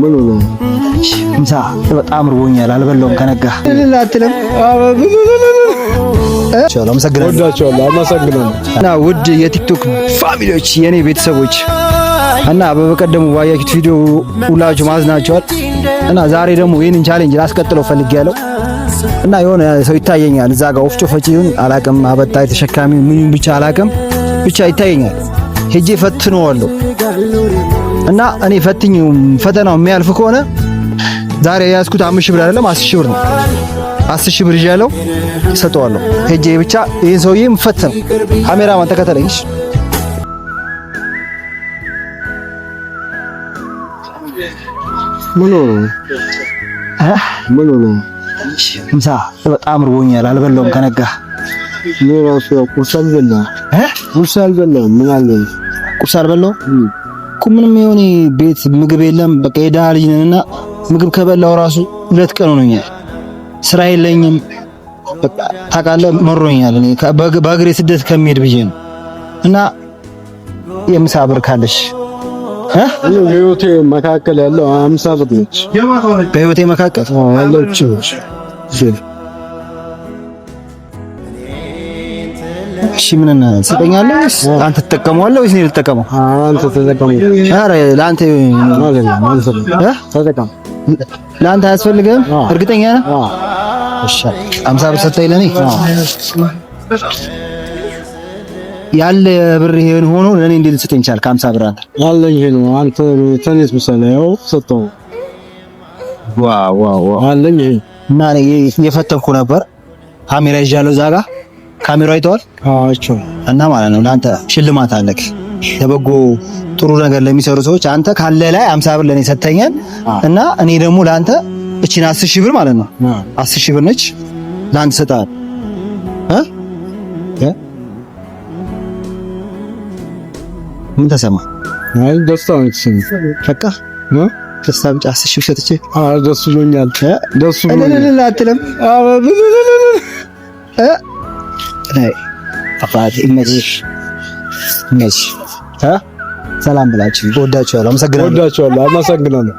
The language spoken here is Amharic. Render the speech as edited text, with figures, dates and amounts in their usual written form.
ምን ነው ምሳ በጣም ርቦኛል፣ አልበላሁም ከነጋ አትልም። አመሰግናለሁ። እና ውድ የቲክቶክ ፋሚሊዎች የኔ ቤተሰቦች እና በበቀደሙ ባያችሁት ቪዲዮ ሁላችሁ ማዝናችኋል እና ዛሬ ደግሞ ይሄንን ቻሌንጅ ላስቀጥለው ፈልጌያለሁ እና የሆነ ሰው ይታየኛል እዛ ጋር ወፍጮ ፈጪውን አላቅም አበጣይ ተሸካሚ ምንም ብቻ አላቅም ብቻ ይታየኛል ሄጄ ፈትነዋለሁ እና እኔ ፈተናው የሚያልፍ ከሆነ ዛሬ ያስኩት 5 ሺህ ብር አይደለም 10 ሺህ ብር ነው 10 ሺህ ብር ይዣለሁ ሰጠዋለሁ ሄጄ ብቻ ይሄን ሰውዬም ፈተነው ካሜራማን ተከተለኝ ምን ነው ምሳ በጣም ርቦኛል አልበላሁም ከነጋ ራሱ ቁርስ አልበላሁም ምን አልበላሁም ቁርስ አልበላሁም እኮ ምንም የሆነ ቤት ምግብ የለም በቃ የደሃ ልጅ ነንና ምግብ ከበላው ራሱ 2 ቀን ሆኖኛል ስራ የለኝም በቃ ታውቃለህ መሮኛል እኔ በእግሬ ስደት ከመሄድ ብዬ ነው እና የምሳ ብር ካለሽ በህይወቴ መካከል ያለው 50 ብር ነች በህይወቴ መካከል ያለችው እሺ ምን ትሰጠኛለህ አንተ ተጠቀመዋለህ ወይስ እኔ ልጠቀመው አንተ ተጠቀመው ኧረ ለአንተ ተጠቀም ለአንተ አያስፈልግም እርግጠኛ ነህ እሺ 50 ብር ሰጠኝ ለኔ ያለ ብር ይሄን ሆኖ ለኔ እንዴት ልትሰጠኝ ቻልክ 50 ብር አንተ አለኝ ይሄ ነው አንተ ተነስ መሰለ ያው ሰጠው ዋው አለኝ ይሄ እና እኔ የፈተንኩ ነበር ካሜራ ይዣለሁ እዛ ጋር ካሜራው አይተዋል አዎ እና ማለት ነው ለአንተ ሽልማት አለክ ለበጎ ጥሩ ነገር ለሚሰሩ ሰዎች አንተ ካለ ላይ 50 ብር ለኔ ሰጠኛል እና እኔ ደግሞ ለአንተ እቺን 10 ሺህ ብር ማለት ነው 10 ሺህ ብር ነች ለአንተ ሰጣል ምን ተሰማ አይ ደስታ ነው በቃ ደስታ ብቻ 10 ሺህ ሰጥቼ ደስ ብሎኛል ደስ ብሎኛል አትልም ላይ አባቴ ኢሜጅ ሰላም ብላችሁ ወዳችኋለሁ አመሰግናለሁ